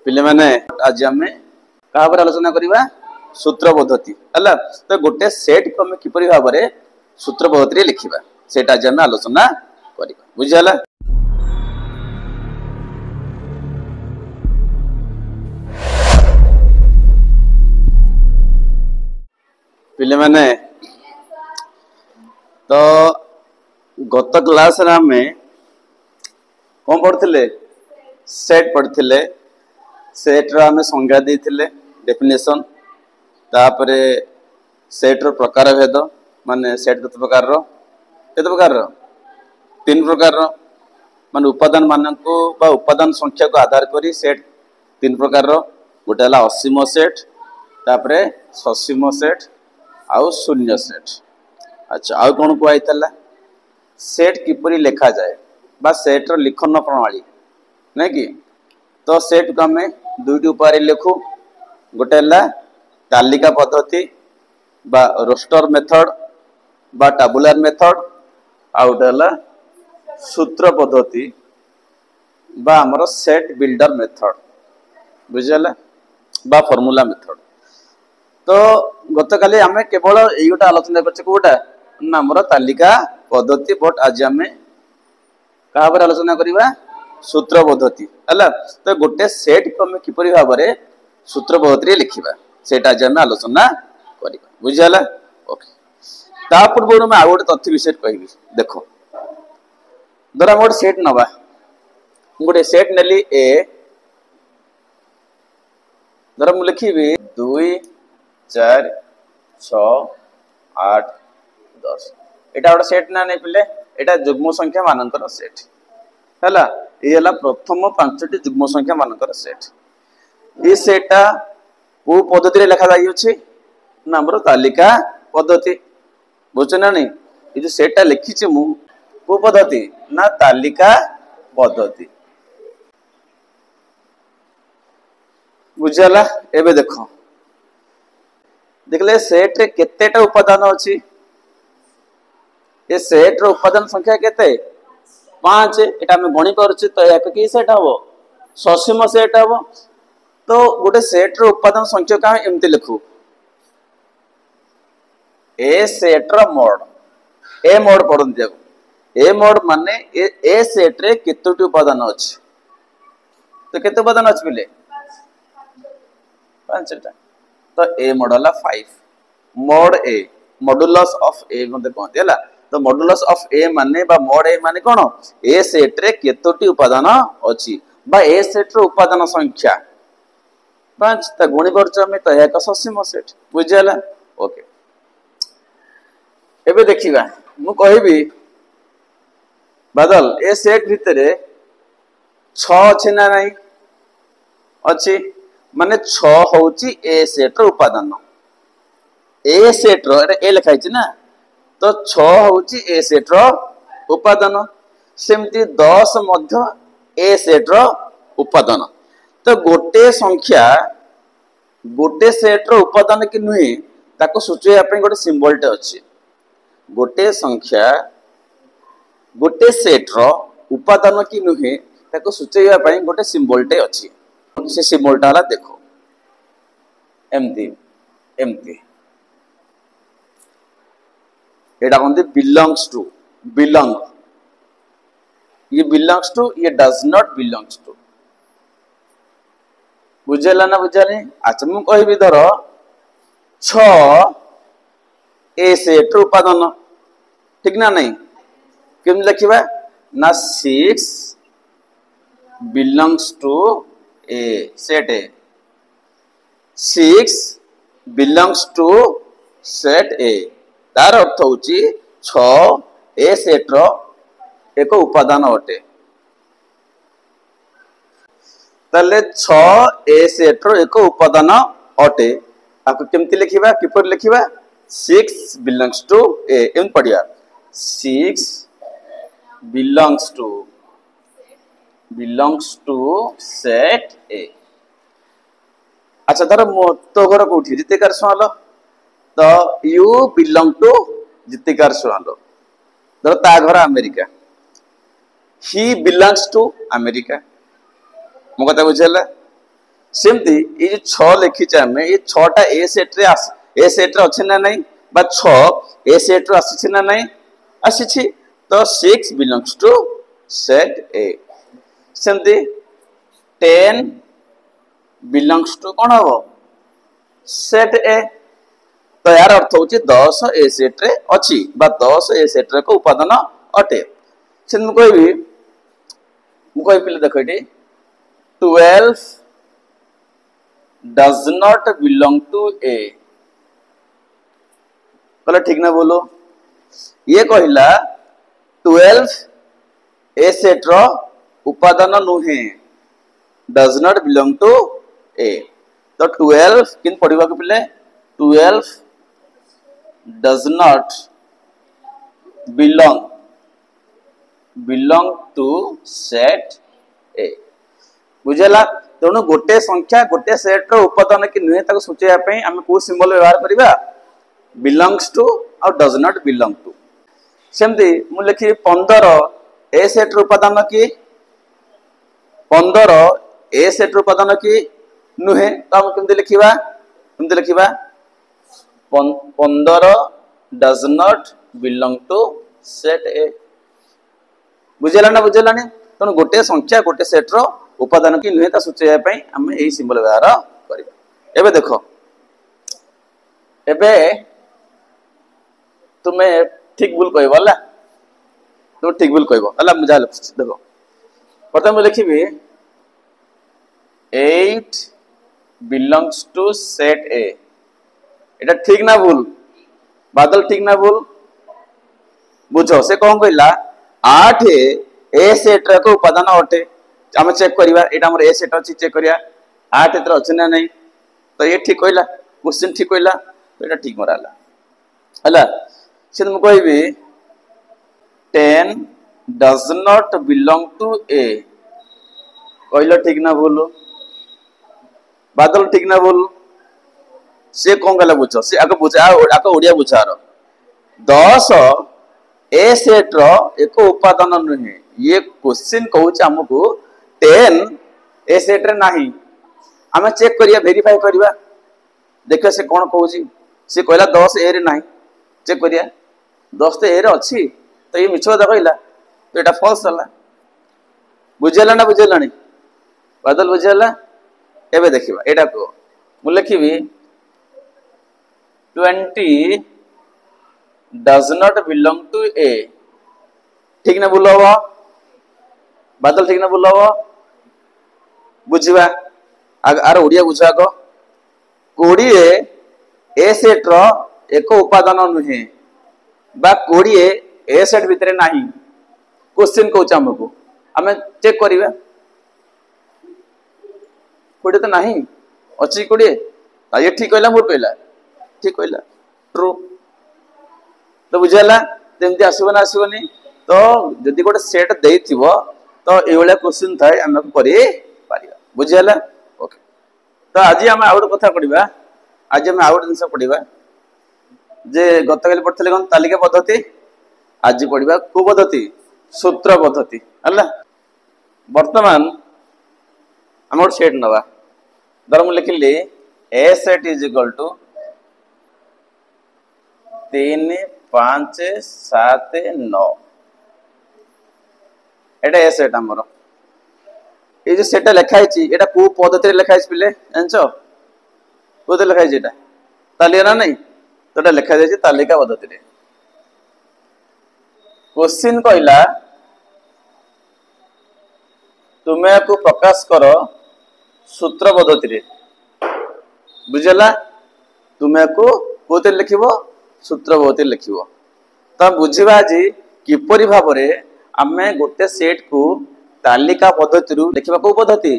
पिले माने आज आम क्या आलोचना करवा सूत्र पद्धति है। तो गोटे सेट को आम किपरि भाव में सूत्र पद्धति लिखा सेटा आज आम आलोचना करवा बुझीगला। पिले माने तो गत क्लास रे आम कौन पढ़ते सेट पढ़ते सेट रो आम संज्ञा देथिले डेफिनेशन तापरे सेट रो प्रकार भेद माने सेट केते प्रकार रो तीन प्रकार रो माने उपादान मानक बा उपादान संख्या को आधार करी सेट तीन प्रकार रो गोटे हला असीम सेट तापरे ससीम सेट आउ शून्य सेट। अच्छा आउ कौन कहला सेट किपरि लिखा जाए बा सेट रो लिखन प्रणाली नहीं कि तो सेट को आम दुईटी उपाय लिखु गोटे तालिका पद्धति बा रोस्टर मेथड बा टाबुलार मेथड आ गोटे सूत्र पद्धति बा हमर सेट बिल्डर मेथड बुझला बा फॉर्मूला मेथड। तो गत काली आम केवल यही गोटे आलोचना करछे कोटा ना हमर तालिका पद्धति बट आज आम क्या आलोचना करवा सूत्र पद्धति है। तो गोटे सेट को आम किपरि भाव में सूत्र पद्धति लिखा सेटा आज आम आलोचना करवा बुझीगला। ओके ता पूर्व मैं आउ गोटे तथ्य विषय कहबी देख धर गोटे सेट नवा गोटे सेट नेली ए धर मु लिखी 2 4 6 8 10 एटा गोटे सेट ना नहीं पिले एटा जुग्म संख्या मानकर सेट है। ये प्रथम 5टी जुग्म संख्या मानकर सेट ये सेटा को पद्धति लिखा जाइए ना हमर तालिका पद्धति बुझ ना नहीं ये जो सेटा लिखी मु को पद्धति ना तालिका पद्धति बुझला। एबे देखो देखले सेट रे केतेटा उपादान अछि ये सेट रो उपादान संख्या केते 5 एटा में गणी परछि तो एक की सेट हबो ससीम सेट हबो। तो गोटे सेट रो उपादान संख्या का एमति लिखु ए सेट रो मोड ए मोड पढन दियो ए मोड माने ए सेट रे केतोटी उपादान अछि तो केते उपादान अछि बिले 5टा तो ए मोड हला 5 मोड ए मॉडुलस ऑफ ए मते कहते हला। तो मॉडुलस ऑफ ए माने बा मोड ए माने कोन ए सेट रे केतोटी उपादान अछि बा ए सेट रो उपादान संख्या 5 त गुणी करछ हम तो एक ससीम सेट बुझला। ओके एबे देखिबा मु कहबी बादल ए सेट भितरे 6 अछि ना नहीं अछि माने 6 होउची ए सेट रो उपादान ए सेट रो ए लिखाइ छी ना तो 6 होउची ए सेट रो उपादान सेमती 10 मध्य ए सेट रो उपादान। तो गोटे संख्या गोटे सेट रो उपादान कि नुहे ताको सूचया पे गोटे सिंबल टे अछि गोटे संख्या गोटे सेट रो उपादान कि नुहे ताको सूचया पे गोटे सिंबल टे अछि से सिंबल टा देखो एमती एमती एटा कोन बिलोंग्स टू बिलोंग ये बिलोंग्स टू ये डज नॉट बिलोंग्स टू बुझला ना बुझानी। अच्छा मु कहबी धर 6 ए सेट उपादान ठीक ना नहीं केम लिखिबा ना 6 belongs to a set A 6 belongs to set A तार अर्थ होची 6 ए सेट रो एक उपादान अटे तले 6 ए सेट रो एक उपादान अटे आपको केमती लिखिबा किपर लिखिबा 6 बिलोंग्स टू ए एम पढ़िया 6 बिलोंग्स टू सेट ए। अच्छा धर तो घर कोठी जितिकार सुनालो तो यू बिलोंग टू जितिकार सुनालो धर ता घर अमेरिका ही बिलोंग्स टू अमेरिका मो कथा बुझेला सेमती ये जो 6 लिखिचे आम ये 6टा ए सेट रे ए सेट रे अच्छे ना नहीं बा 6 ए सेट रे आसी ना नहीं आसी तो 6 बिलोंग्स टू सेट ए सेमती 10 बिलोंग्स टू कौन हम सेट ए तो यार अर्थ हूँ 10 ए सेट रे अच्छी 10 ए सेट रे को उपादान अटे से मुझे कहली देख ये 12 does not belong to A कहला ठीक ना बोलो ये कहला 12 ए सेट रो उपादान नुहे does not belong to A तो 12 किन पढ़िबा को पिले 12 does not belong to set A बुझेला तेणु गोटे संख्या गोटे सेट रो उपादान कि नुहे ताको सूचेया पई आमे को सिंबल व्यवहार करिबा belongs to और does not belong to सेमती मु लिखि 15 ए सेट रो उपादान कि 15 ए सेट रो उपादान कि नुहे तो हम केमते लिखिबा 15 does not belong to set A बुझेला ना तेणु गोटे संख्या गोटे सेट रो उपादान कि नुहे सूचेया पई आम यही सिंबल व्यवहार करिबा एबे देखो एबे तुम्हें ठीक भूल कहबो हला तुम ठीक भूल कहबो हला मुझा देखो प्रथम लिखिबी 8 belongs to set A एटा ठीक ना भूल बादल ठीक ना भूल बुझो से कौन कहला 8 ए सेट रा को उपादान अटे आम चेक करवा यहाँ आम ए सेट अच्छी चेक करिया 8 एतर अच्छे ना नहीं तो ये ठीक कहला क्वेश्चन ठीक कहला तो ये ठीक मरा है से मुझे कहबी 10 does not belong to A कहल ठीक ना भूल बादल ठीक ना भूल से कौन कहला बुझ से आगे बुझ आगे ओडिया बुझार 10 ए सेट रो एक उपादान नुहे ये क्वेश्चन कहूँ आमको 10 ए सेट रे नाही आमे चेक करिया वेरीफाई करिया देखियो से कोन कहूची से कहला 10 ए रे नाही चेक करिया 10 तो ए रे अछि तो ये मिछ दा कहला तो एटा फॉल्स हला बुझेला ना बुझेलानी बादल बुझेला एबे देखिबा एटा को मु लिखिबी 20 does not belong to A ठीक ना बोलबो बादल ठीक ना बोलबो बुझिबा आर ओडिया बुझा को 20 ए सेट रो एक उपादान नुहे बा 20 ए सेट भितरे नाही क्वेश्चन कहूछ हमको आमे चेक करिवा 20 तो नाही अछि 20 ये ठीक कहला मोर कहला ठीक कहला ट्रू तो बुझला तेमती आसबनी तो जदि गोटे सेट देथिबो तो एवला क्वेश्चन थाए आमे करि पारिबा बुझला ओके तो आज आम आउट कथा पढ़ा आज आम आउट जिन पढ़ा जे गतकाली पढ़ते कौन तालिका पद्धति आज पढ़ा को पद्धति सूत्र पद्धति है बर्तमान आम गोटे सेट नवा धर मुझे लिखिली ए set is equal to 3 5 7 9 Etah A set आमर ये जो सेटा लिखाई एटा को पद्धति लिखाई पिले जानछ को लिखाई एटा तालिका ना नहीं तो एटा लिखा जाय तालिका पद्धति रे क्वेश्चन कहला तुम्हें को प्रकाश कर सूत्र पद्धति रे बुझला तुम्हें को कोते लिखिबो सूत्र पद्धति लिखिबो तो बुझिबा जी किपरि भाबरे आमे गोटे सेट को तालिका पद्धति रु लिखिबा को पद्धति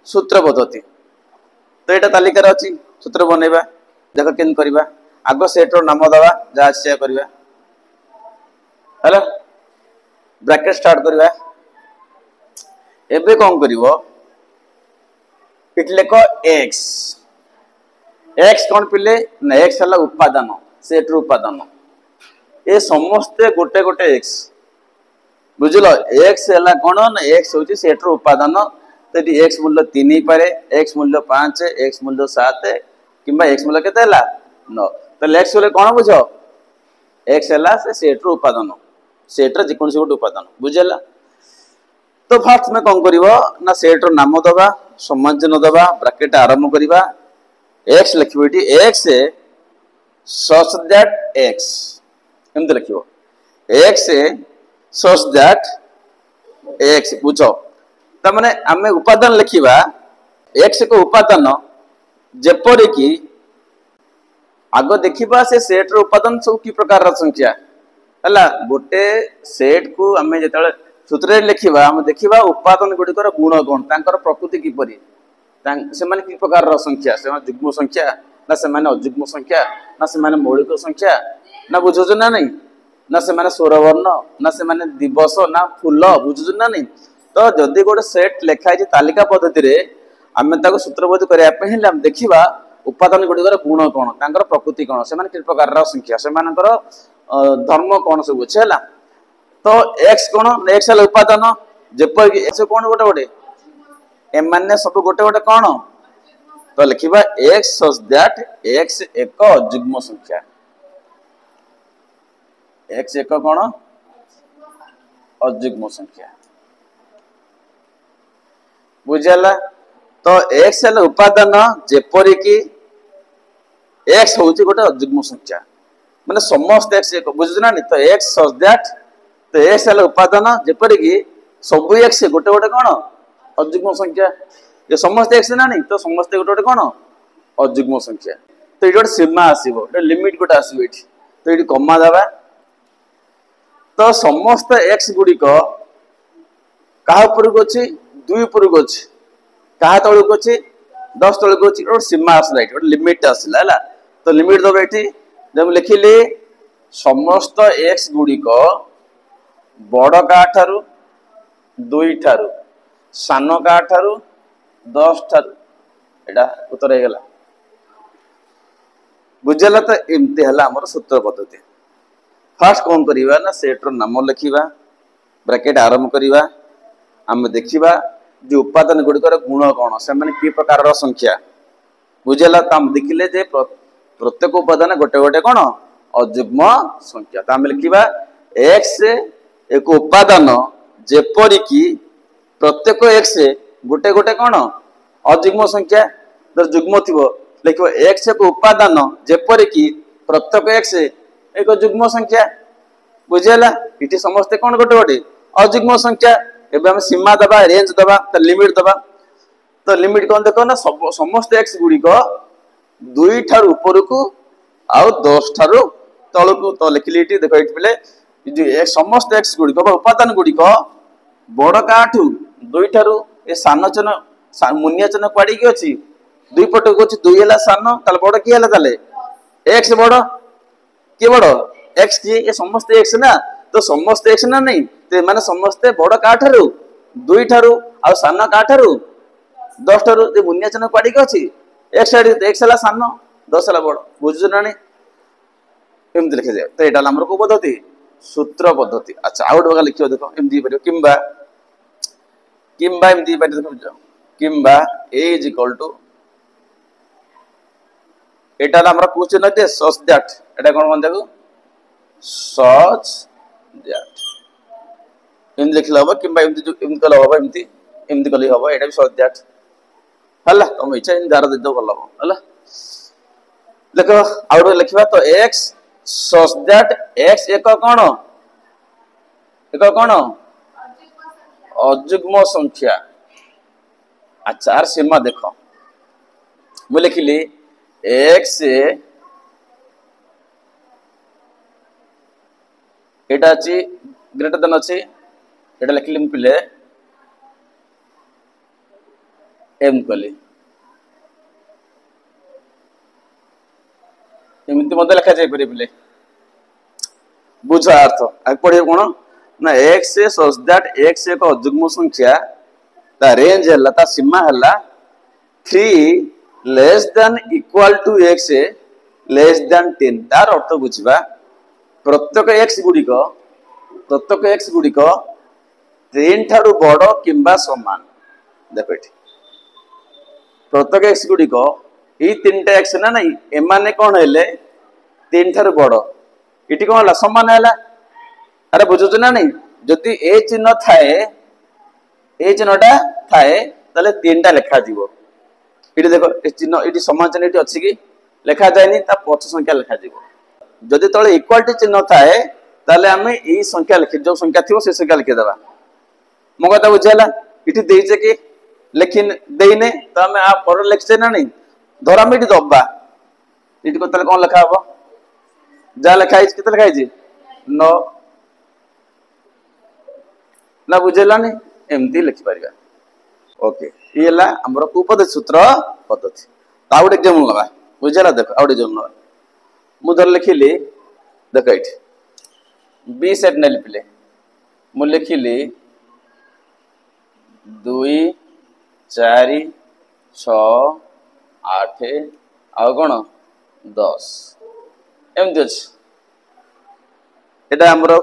सूत्र पद्धति तो एटा तालिका रे अछि सूत्र बनेबा देख केन करबा आगो सेट रो नाम दवा जा से करबा हेलो ब्रैकेट स्टार्ट करबा एबे कोन करिवो इट लेको x x कोन पिले ना x हला उत्पादन सेट रो उत्पादन ए समस्त गोटे गोटे x बुझलो x हला कोन ना x होची सेट रो उत्पादन तो ये एक्स मूल्य 3 ही पारे, एक्स मूल्य 5, एक्स मूल्य 7 किंबा एक्स मूल्य केते हला 9। तो एक्स बोले कोन बुझो, एक्स हला से सेट रो उपादान, सेट रो जेकोन से गोटे उपादान बुझला। तो फास्ट में कौन करिवो ना सेट रो नाम दबा, सम्मानचिन्ह दबा, ब्रैकेट आरंभ करिवा, एक्स लिखिबो एटी एक्स such that x एमते लिखिबो x such that x बुझो। त माने आमे उपादान लिखिबा x को उपादान जेपरि कि आग देखिबा से सेट रो उपादान सब की प्रकार रा संख्या हला। गोटे सेट को आमे जेतले सूत्र लिखिबा हम देखिबा उपादान गुडी गुण कोन, तांकर प्रकृति किपरि, से माने की प्रकार रा संख्या, से माने जुग्म संख्या ना से माने अजुग्म संख्या ना से माने मौलिक संख्या ना बुझुछ ना नहीं, ना से माने स्वरवर्ण ना से माने दिवस ना फूल बुझुछ ना नहीं। तो जदि गोटे सेट लेखा है तालिका पद्धति रे आमे ताको सूत्रबोध करिया पे हेले हम देखिबा उपादान गुडी गुण कोन, तांकर प्रकृति कोन, से माने की प्रकार रा संख्या, से मानकर धर्म कोन सब अछि हला। तो x कोन, x हला उपादान जेपर कि x कोन गोटे गोटे एम माने सब गोटे गोटे कोन। तो लिखिबा x सच दैट x एक अजुग्म संख्या, x एक कोन अजुग्म संख्या बुझला। तो x हला उपादान जेपरि कि x होउची गोटे अजुग्म संख्या माने समस्त x एक बुझुछ ना नहीं। तो x सच दैट तो x हला उपादान जेपरि कि सब x गोटे गोटे कोन अजुग्म संख्या, ये समस्त x ना नहीं तो समस्त गोटे गोटे कोन अजुग्म संख्या। तो ये गोटे सीमा आसीबो, ये लिमिट गोटे आसीबो एठी। तो ये कमा दबा तो समस्त x गुडी को कहा ऊपर को अछि 2 ऊपर को अछि, कहा तळ को अछि 10 तळ को अछि, गोटे सीमा आसला एठी, गोटे लिमिट आसला हला। तो लिमिट दबा एठी जब लिखिली समस्त x गुडी को बड़ का ठारू 2 ठारू सानो का ठारू 10 ठारू एटा उत्तर हे गेला बुझला। तो एमते हला हमर सूत्र पद्धति। फास्ट कोन करिवा ना सेट रो नाम लिखिबा, ब्रैकेट आरंभ करिवा, हम देखिबा जे उपादान गुडी कर गुण कोन, से माने की प्रकार रो संख्या बुझला। त हम देखिले जे प्रत्येक उपादान गोटे गोटे कोन अजुग्म संख्या। त हम लिखिबा x एक उपादान जेपरि कि प्रत्येक x गोटे गोटे कोन अजुग्म संख्या। तो जुग्म थिबो लिखिबो x एक उपादान जेपरि कि प्रत्येक x एक जुग्म संख्या बुझला। इति समस्त कोन गोटे गोटे अजुग्म संख्या। एबे हम सीमा दबा, रेंज दबा, त लिमिट दबा। तो लिमिट कोन देखो ना समस्त x गुडी को 2 ठार ऊपर को आउ 10 ठार तळ को। तो लिखिली इति देखो इति पले जे समस्त x गुडी को उपादान गुडी को बड़ काठू 2 ठारू ए सानो चन मुनिया चन पाड़ी के अछि 2 पट को अछि 2 हला सानो ताल बड़ की हला ताले x बड़ के बड़ x की ए समस्त x ना। तो समस्त x ना नहीं ते माने समस्त बड़ काठरू 2 ठारू आ सानो काठरू 10 ठारू ए मुनिया चन पाड़ी के अछि x साइड x हला सानो 10 हला बड़ बुझु ना नहीं एमते लिखे जाय। तो एटा हमर को पद्धति सूत्र पद्धति। अच्छा आउट बगा लिखियो देखो एमदी परियो किंबा किंबा एमदी परियो देखो किंबा a is equal to एटा हमरा क्वेश्चन अछि सच दैट एटा कोन कोन देखो सच दैट इन लिखला हो किंबा एमदी जो इन कला हो एमदी कली हो एटा भी सच दैट हला। तुम इच्छा इन दार दे दो भलो हला। देखो आउट लिखिबा तो x सच दैट x एक कोन अजुग्म संख्या। अच्छा आर सीमा देखो मु लिखिली x एटा अछि ग्रेटर देन अछि एटा लिखिली मु पिले m कली एमती मते लिखा जाय परे पिले बुझ अर्थ आ पढे कोन ना x सच दैट x एक अजुग्म संख्या ता रेंज हला ता सीमा हला 3 less than equal to x less than 10। तार अर्थ बुझिबा प्रत्येक x गुडी को 3 ठारू बड़ किंबा समान देख ये प्रत्येक एक्स गुड़िक ये 3टा एक्स ना नहीं एमाने कौन है 3 ठार बड़ ये कौन है समान है अरे बुझुच ना नहीं जदि ए चिन्ह थाए ए चिन्हटा थाए ताले 3टा लिखा जीवो ये देखो ए चिन्ह ये समान चिन्ह ये अच्छी कि लिखा जाए ता पक्ष संख्या लिखा जीवो जदि तले इक्वालिटी चिन्ह थाए ताले आमे ई संख्या लिखि जो संख्या थिवो से संख्या लिखि देबा मो कथा बुझेला इठी देइचे कि लेखिन देइने तो आमे आ पर लिखछे ना नहीं धरा मिटी दबा इठी को तले कोन लिखा हबो जा लिखा है किते लिखा है 9 ना बुझेला नहीं एमती लिखि परिबा ओके ये ला हमरो उपपद सूत्र पद्धति आउट एग्जाम लगा बुझेला देखो आउट एग्जाम लगा मु धर लिखिली देख ये बी सेट ने लिखिले मु लिखिली 2 4 6 8 आ कौन 10 एमती अच्छे एटा हमरो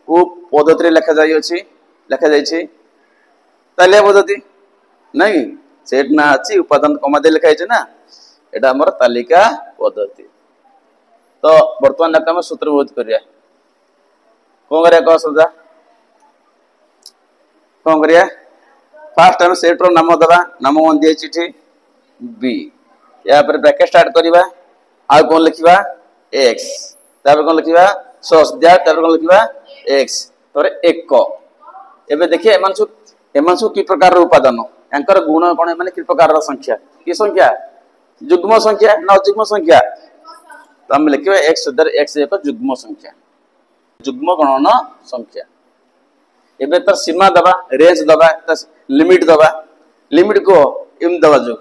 उप पद्धति लिखा जाइए तालिया पद्धति नहीं सेट ना अच्छी उपादान कमा दे लिखा है ना एटा हमर तालिका पद्धति तो वर्तमान आम सूत्रबोध करिया कौन करिया कह सुधा कौन करिया फास्ट हम सेट रो नाम दबा नाम कौन दिए चिठी बी या पर ब्रैकेट स्टार्ट करिबा आ कौन लिखिबा x तापर कौन लिखिबा सॉस द्या तापर कौन लिखिबा x तोरे 1 एबे देखिए एमानसु की प्रकार उपादान एंकर गुण कोन माने की प्रकार संख्या की संख्या युग्म संख्या ना अयुग्म संख्या तो हम लिखिबा x उधर x एक युग्म संख्या युग्म गणन संख्या एबे तर सीमा दबा रेंज दबा लिमिट को इम दबा जो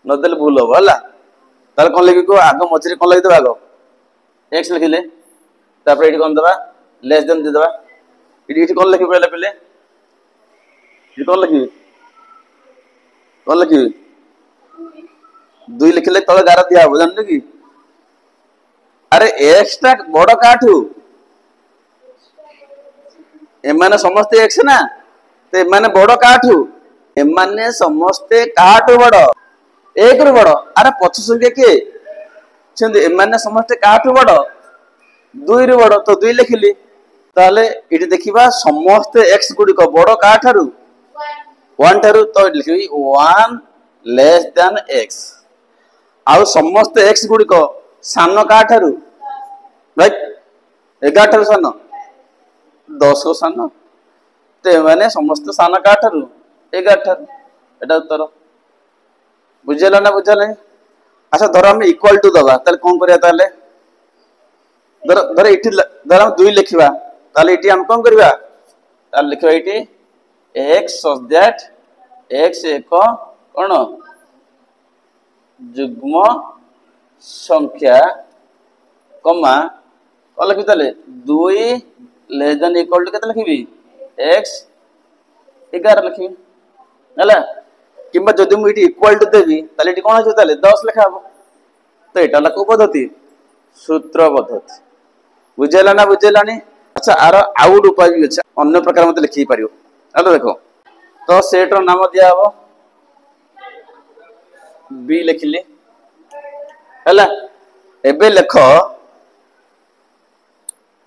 नदेल भूल हो हला तार कोन लिखि को आगो मझरे कोन लिखि दबा आगो x लिखिले तापर एठी कोन दबा लेस देन दे दबा एठी कोन लिखि पहले पहले ये कोन लिखि 2 लिखिले तळे गारा दिया हो जानले कि अरे x टा बड़ काठू एमाने समस्त एक्स ना तो एमाने बड़ काठू एमाने समस्त काठू बड़ 1 रु बड़ अरे पछ संख्या के छंद एमाने समस्त काठू बड़ 2 रु बड़ तो 2 लिखिली ताले इटी देखिबा समस्त एक्स गुडी को बड़ काठारु 1 ठारु तो लिखिबी 1 लेस देन x आउ समस्त एक्स गुडी को सान काठारु राइट 11 ठारु सान 10 को सान ते माने समस्त सान काठारु 11 ठारु एटा उत्तर बुझेला ना बुझले अच्छा धर हम इक्वल टू दबा ताले कोन करिया ताले धर इटी धर हम 2 लिखिबा ताले इटी हम कोन करबा ताले लिखबा इटी x सच दैट x एक कोन युग्म संख्या कमा को लिखि ताले 2 लेस देन इक्वल टू केते लिखिबी x 11 लिखिबी हला किंबा जदि मु इटी इक्वल टू देबी ताले इटी कोन आछो ताले 10 लिखा हो तो एटा लको पद्धति सूत्र पद्धति बुझेला ना बुझेलानी अच्छा आर आउट उपाय भी अछि अन्य प्रकार मते लिखि परियो हला देखो तो सेट रो नाम दिया हो बी लिखिले हला एबे लिखो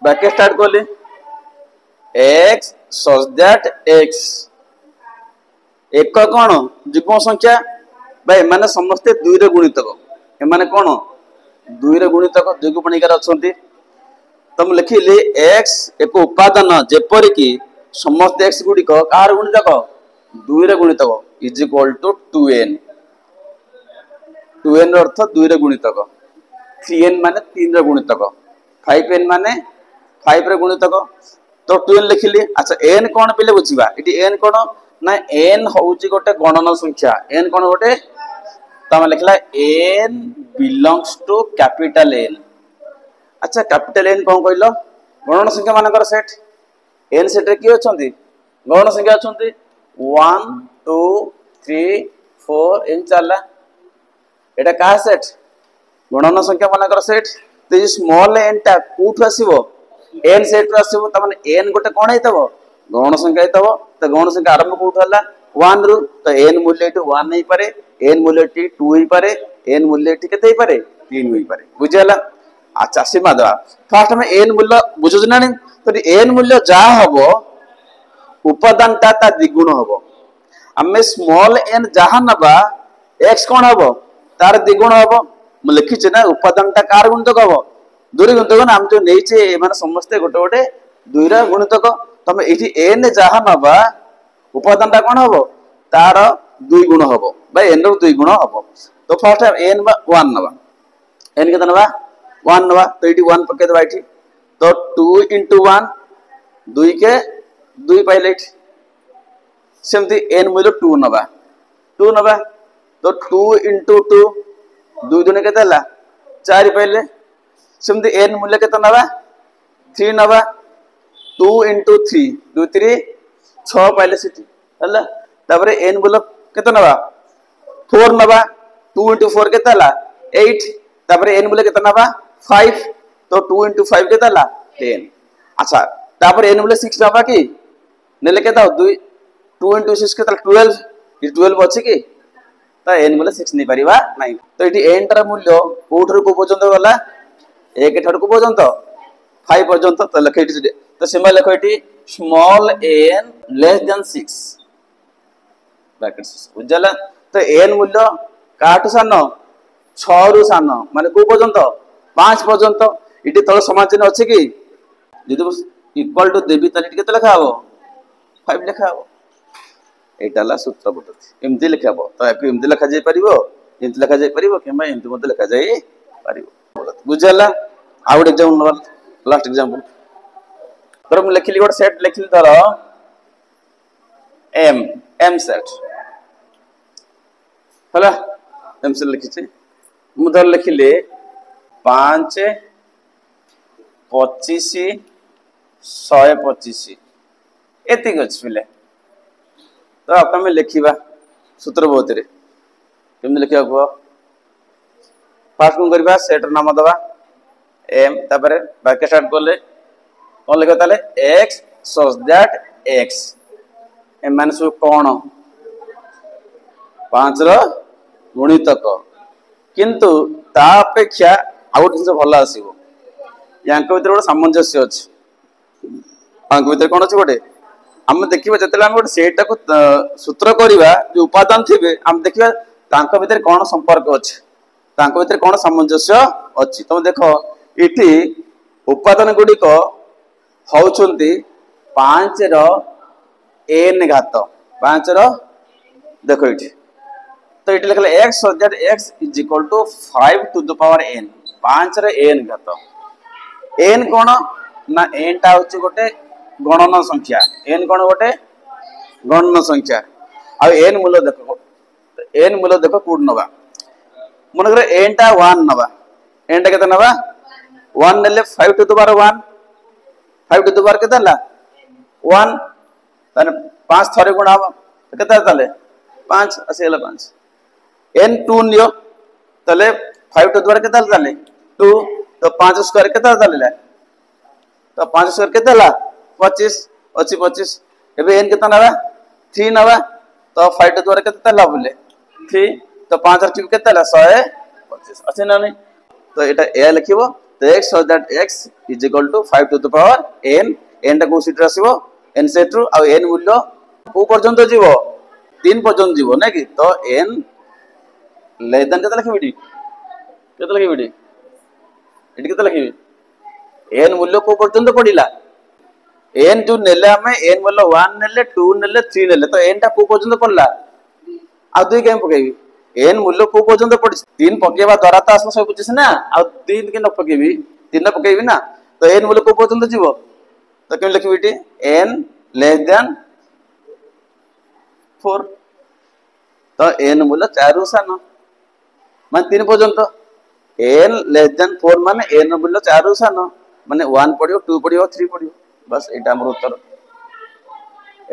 ब्रैकेट स्टार्ट करले x such that x एक कोन युग्म संख्या भाई माने समस्त 2 रे गुणितक ए माने कोन 2 रे गुणितक युग्मणिकार अछंती तम लिखिले x एक उपादान जेपरि कि समस्त x गुडी को कार गुणितक 2 रे गुणितक is equal to 2n 2n अर्थ 2 रे गुणितक 3n माने 3 रे गुणितक 5n माने 5 रे गुणितक तो 2n लिखिली अच्छा n कोन पिले बुझिबा इटी n कोन ना n होउची गोटे गणन संख्या n कोन गोटे तमे लिखला n belongs to capital n अच्छा कैपिटल n कोन कहलो गणन संख्या मानकर सेट n सेट रे की अछंती गणन संख्या अछंती 1 2 3 4 इन चला एटा का सेट गणन संख्या मानकर सेट तो स्मॉल n टा कोठ आसीबो n सेट रो आसीबो त माने n गोटे कोन हेतबो गौण संख्या हेतबो त गौण संख्या आरंभ कोठ हला वन रु तो एन मूल्य वन नहीं पारे एन मूल्य टू ही पारे एन मूल्य केते ही पारे 3 ही पारे बुझिला। अच्छा सीमा दवा फास्ट में एन मूल्य बुझुछ ना तो एन मूल्य जा हबो उपादान ता द्विगुण हबो आमे स्मॉल एन जहा नबा एक्स कौन हबो तार द्विगुण हबो मु लिखि छै ना उपादान ता कार गुणितक हबो दुई गुणितक ना हम जो नै छै माने समस्त गोटे गोटे दुई रा गुणितक तमे एठी एन जहा नबा उपादान ता कौन हबो तार दुई गुण हबो भाई एन रो दुई गुण हबो तो फर्स्ट एन बा 1 नबा एन केतना नबा 1 नबा तो एठी 1 पके दबा एठी तो 2 into 1 2 के 2 पाइले एठी सेमती एन मूल्य 2 नबा तो 2 into 2 2 दुने केते हला 4 पाइले सेमती एन मूल्य केते नबा 3 नबा 2 into 3 2 3 6 पाइले सिटी हला तापरे एन मूल्य केते नबा 4 नबा 2 into 4 केते हला 8 तापरे एन मूल्य केते नबा 5 तो 2 into 5 केते हला 10 अच्छा तापरे एन मूल्य 6 नबा की नेले केता 2 into 6 केते 12 ये 12 अछि की तो एन मूल्य 6 नहीं परिबा नहीं तो इटी एन टर मूल्य कोठर को पर्यंत गला 1 ठर को पर्यंत 5 पर्यंत तो लखे इटी तो सिंबल लखो इटी small n less than 6 bracket बुझला तो एन मूल्य काटू सान 6 रु सान माने को पर्यंत 5 पर्यंत इटी तळ समान चिन्ह अछि की जदि इक्वल टू देबी तले केते लिखा हबो 5 लिखा हबो एटाला सूत्र पद्धति एमती लिखा हबो तो याकू एमती लिखा जाय परिबो एमती लिखा जाय परिबो केमा एमती मते लिखा जाय परिबो बुझला आउट एग्जांपल लास्ट एग्जांपल तर हम लिखली गोट सेट लिखली धर एम सेट हला एम सेट लिखि छी मु धर लिखले 5 25 125 एतिक अछि पिले तो आप में लिखा सूत्र बहुत रे केमि लिखा को फास्ट कौन करबा सेट नाम दबा एम तापर ब्रैकेट स्टार्ट करले कौन लिखा ताले x such that x M माने सु कोन 5 रो गुणितक किंतु ता अपेक्षा आउट जिंस भल आसीबो यांक भीतर गोटे सामंजस्य अछि यांक भीतर कोन अछि गोटे हम देखिबा जतले हम गोटे सेट को सूत्र करबा जो उपादान थिबे हम देखिबा तांका भीतर कोन संपर्क अछि तांका भीतर कोन सामंजस्य अछि तुम देखो इठी उपादान गुडी को होउचंती 5 रो n घात 5 रो देखो इठी तो इठी लिखले x so that x is equal to 5 to the power n 5 row n घात n कोन ना n टा होची गोटे गणन संख्या n कोन गोटे गणन संख्या आ n मूल्य देखो कोड नबा मन करे n टा 1 नबा n टा केते नबा 1 नेले 5 to the power 1 5 to the power केते हला 1 तने 5 थरे गुणा हबो केते ताले 5 असेला 5 n 2 लियो तले 5 टू द पावर केते ताले 2 तो 5 स्क्वायर केते ताले तो 5 स्क्वायर केते हला 25 अच्छी 25 एबे n केतना नबा 3 नबा तो 5 टू द केते तला बोले 3 तो 5 r क्यूब केते हला 125 अछि ना नहीं तो एटा ए लिखिबो तो x so that x is equal to 5 to the power n n टा को सीट रसिबो n सेट रु आ n मूल्य को पर्यंत जीवो 3 पर्यंत जीवो नै कि तो n लेस देन केते लिखिबिडी एटी केते लिखिबी n मूल्य को पर्यंत पडिला n जो नेले हमें n मूल्य 1 नेले 2 नेले 3 नेले तो n टा को पर्यंत पडला आ दुई केम पकेबी n मूल्य को पर्यंत पडी 3 पकेबा द्वारा तो आसला सब बुझिस ना आ 3 के न पकेबी 3 न पकेबी ना तो n मूल्य को पर्यंत जीवो तो केम लिखिबी टी n लेस देन 4 तो n मूल्य 4 रु सान माने 3 पर्यंत n लेस देन 4 माने n मूल्य 4 रु सान माने 1 पडियो 2 पडियो 3 पडियो बस एटा हमर उत्तर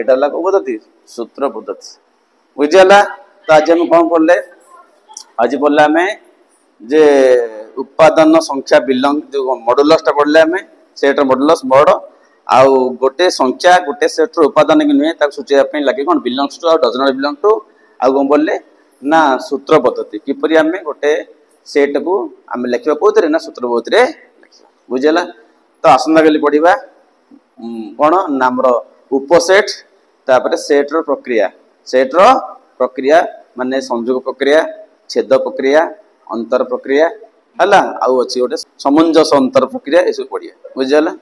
एटा लागो पद्धति सूत्र पद्धति बुझियला तो आज हम कोन पढ़ले आज पढ़ले हमें जे उत्पादन संख्या बिलंग जो मॉडुलस ता पढ़ले हमें सेट मॉडुलस बड़ आउ गोटे संख्या गोटे सेट रो उपादान कि नुहे सूचेवा लगे कौन belongs to does not belong to आउ कौन बोले ना सूत्र पद्धति किपरि आम गोटे सेट को आम लिखा कौन ना सूत्र पद्धति बुझेगा। तो आसंता काली पढ़ा कौन नाम उपसेट तापर सेट रो प्रक्रिया माने संयोग प्रक्रिया छेद प्रक्रिया अंतर प्रक्रिया है आउ अच्छी गोटे सामंजस्य अंतर प्रक्रिया ये सब पढ़िया बुझेगा।